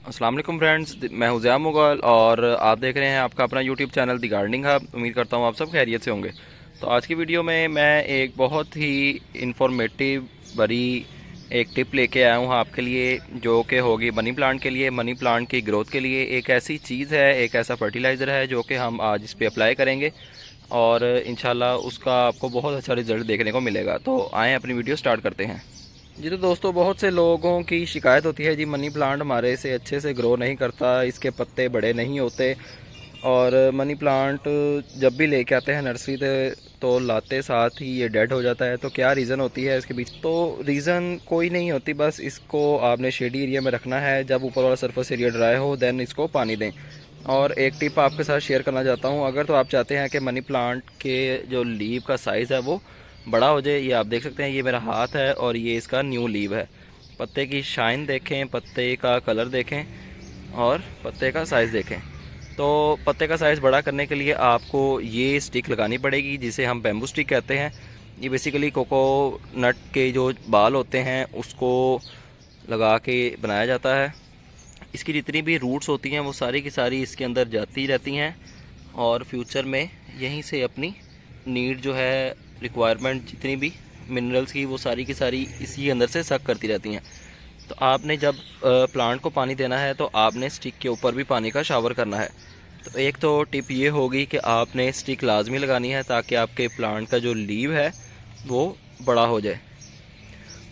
अस्सलाम वालेकुम फ्रेंड्स, मैं हूं ज़िया मुगल और आप देख रहे हैं आपका अपना यूट्यूब चैनल दी गार्डनिंग हब। उम्मीद करता हूं आप सब खैरियत से होंगे। तो आज की वीडियो में मैं एक बहुत ही इंफॉर्मेटिव बड़ी एक टिप लेके आया हूं आपके लिए, जो कि होगी मनी प्लांट के लिए, मनी प्लांट की ग्रोथ के लिए। एक ऐसी चीज़ है, एक ऐसा फर्टिलाइज़र है जो कि हम आज इस पर अप्लाई करेंगे और इंशाल्लाह उसका आपको बहुत अच्छा रिजल्ट देखने को मिलेगा। तो आएँ अपनी वीडियो स्टार्ट करते हैं। जी तो दोस्तों, बहुत से लोगों की शिकायत होती है जी मनी प्लांट हमारे से अच्छे से ग्रो नहीं करता, इसके पत्ते बड़े नहीं होते और मनी प्लांट जब भी लेके आते हैं नर्सरी से तो लाते साथ ही ये डेड हो जाता है। तो क्या रीज़न होती है इसके पीछे? तो रीज़न कोई नहीं होती, बस इसको आपने शेडी एरिया में रखना है। जब ऊपर वाला सरफेस एरिया ड्राई हो देन इसको पानी दें। और एक टिप आपके साथ शेयर करना चाहता हूँ, अगर तो आप चाहते हैं कि मनी प्लांट के जो लीव का साइज़ है वो बड़ा हो जाए, ये आप देख सकते हैं, ये मेरा हाथ है और ये इसका न्यू लीव है। पत्ते की शाइन देखें, पत्ते का कलर देखें और पत्ते का साइज़ देखें। तो पत्ते का साइज़ बड़ा करने के लिए आपको ये स्टिक लगानी पड़ेगी जिसे हम बैम्बू स्टिक कहते हैं। ये बेसिकली कोकोनट के जो बाल होते हैं उसको लगा के बनाया जाता है। इसकी जितनी भी रूट्स होती हैं वो सारी की सारी इसके अंदर जाती रहती हैं और फ्यूचर में यहीं से अपनी नीड जो है, रिक्वायरमेंट जितनी भी मिनरल्स की, वो सारी की सारी इसी अंदर से सक करती रहती हैं। तो आपने जब प्लांट को पानी देना है तो आपने स्टिक के ऊपर भी पानी का शावर करना है। तो एक तो टिप ये होगी कि आपने स्टिक लाजमी लगानी है ताकि आपके प्लांट का जो लीव है वो बड़ा हो जाए।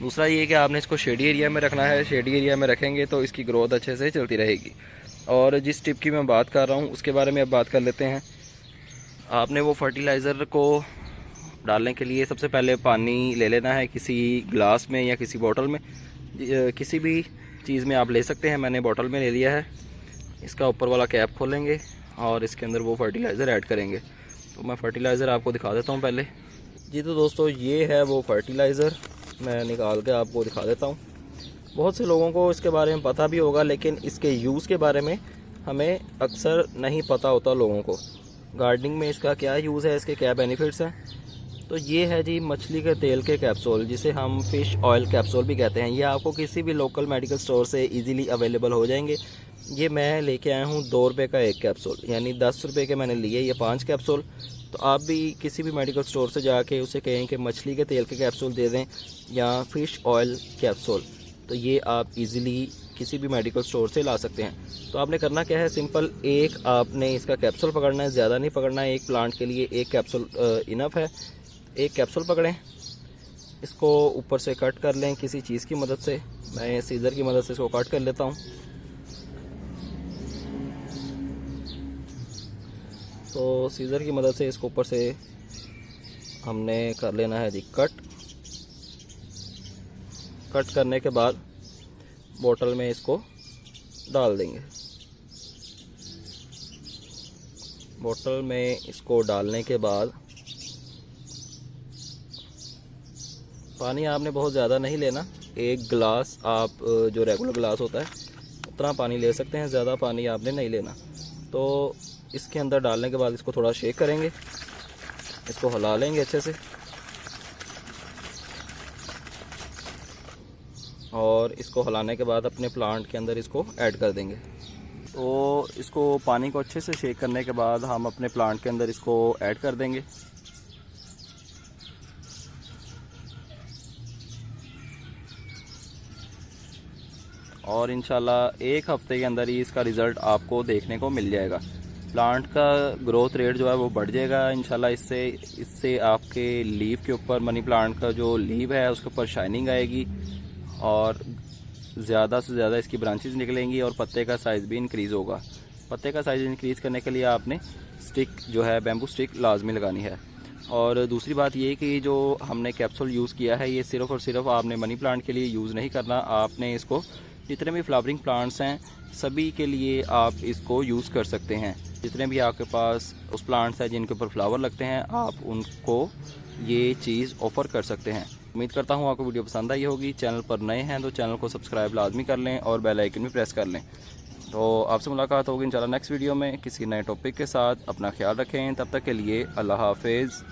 दूसरा ये कि आपने इसको शेडी एरिया में रखना है। शेडी एरिया में रखेंगे तो इसकी ग्रोथ अच्छे से चलती रहेगी। और जिस टिप की मैं बात कर रहा हूँ उसके बारे में अब बात कर लेते हैं। आपने वो फर्टिलाइज़र को डालने के लिए सबसे पहले पानी ले लेना है, किसी ग्लास में या किसी बोतल में, किसी भी चीज़ में आप ले सकते हैं। मैंने बोतल में ले लिया है। इसका ऊपर वाला कैप खोलेंगे और इसके अंदर वो फर्टिलाइज़र ऐड करेंगे। तो मैं फ़र्टिलाइज़र आपको दिखा देता हूँ पहले। जी तो दोस्तों, ये है वो फर्टिलाइज़र, मैं निकाल के आपको दिखा देता हूँ। बहुत से लोगों को इसके बारे में पता भी होगा लेकिन इसके यूज़ के बारे में हमें अक्सर नहीं पता होता लोगों को। गार्डनिंग में इसका क्या यूज़ है, इसके क्या बेनिफिट्स हैं। तो ये है जी मछली के तेल के कैप्सूल, जिसे हम फ़िश ऑयल कैप्सूल भी कहते हैं। ये आपको किसी भी लोकल मेडिकल स्टोर से इजीली अवेलेबल हो जाएंगे। ये मैं लेके आया हूँ 2 रुपये का एक कैप्सूल, यानी 10 रुपये के मैंने लिए ये 5 कैप्सूल। तो आप भी किसी भी मेडिकल स्टोर से जाके उसे कहें कि मछली के तेल के कैप्सूल दे दें या फ़िश ऑयल कैप्सूल, तो ये आप इजीली किसी भी मेडिकल स्टोर से ला सकते हैं। तो आपने करना क्या है, सिंपल एक आपने इसका कैप्सूल पकड़ना है, ज़्यादा नहीं पकड़ना है। एक प्लांट के लिए एक कैप्सूल इनफ है। एक कैप्सूल पकड़ें, इसको ऊपर से कट कर लें किसी चीज़ की मदद से। मैं सीज़र की मदद से इसको कट कर लेता हूँ। तो सीज़र की मदद से इसको ऊपर से हमने कर लेना है जी कट। कट करने के बाद बोतल में इसको डाल देंगे। बोतल में इसको डालने के बाद पानी आपने बहुत ज़्यादा नहीं लेना। एक गिलास आप जो रेगुलर गिलास होता है उतना पानी ले सकते हैं, ज़्यादा पानी आपने नहीं लेना। तो इसके अंदर डालने के बाद इसको थोड़ा शेक करेंगे, इसको हिला लेंगे अच्छे से और इसको हिलाने के बाद अपने प्लांट के अंदर इसको ऐड कर देंगे। तो इसको पानी को अच्छे से शेक करने के बाद हम अपने प्लांट के अंदर इसको ऐड कर देंगे। और इंशाल्लाह 1 हफ्ते के अंदर ही इसका रिज़ल्ट आपको देखने को मिल जाएगा। प्लांट का ग्रोथ रेट जो है वो बढ़ जाएगा इंशाल्लाह। इससे आपके लीफ के ऊपर, मनी प्लांट का जो लीव है उसके ऊपर शाइनिंग आएगी और ज़्यादा से ज़्यादा इसकी ब्रांचेस निकलेंगी और पत्ते का साइज़ भी इंक्रीज़ होगा। पत्ते का साइज़ इंक्रीज़ करने के लिए आपने स्टिक जो है, बैम्बू स्टिक लाजमी लगानी है। और दूसरी बात ये कि जो हमने कैप्सूल यूज़ किया है ये सिर्फ़ और सिर्फ आपने मनी प्लांट के लिए यूज़ नहीं करना। आपने इसको जितने भी फ्लावरिंग प्लांट्स हैं सभी के लिए आप इसको यूज़ कर सकते हैं। जितने भी आपके पास उस प्लांट्स हैं जिनके ऊपर फ्लावर लगते हैं, आप उनको ये चीज़ ऑफ़र कर सकते हैं। उम्मीद करता हूँ आपको वीडियो पसंद आई होगी। चैनल पर नए हैं तो चैनल को सब्सक्राइब लाजमी कर लें और बेल आइकन भी प्रेस कर लें। तो आपसे मुलाकात होगी इंशाल्लाह नेक्स्ट वीडियो में किसी नए टॉपिक के साथ। अपना ख्याल रखें, तब तक के लिए अल्लाह हाफिज़।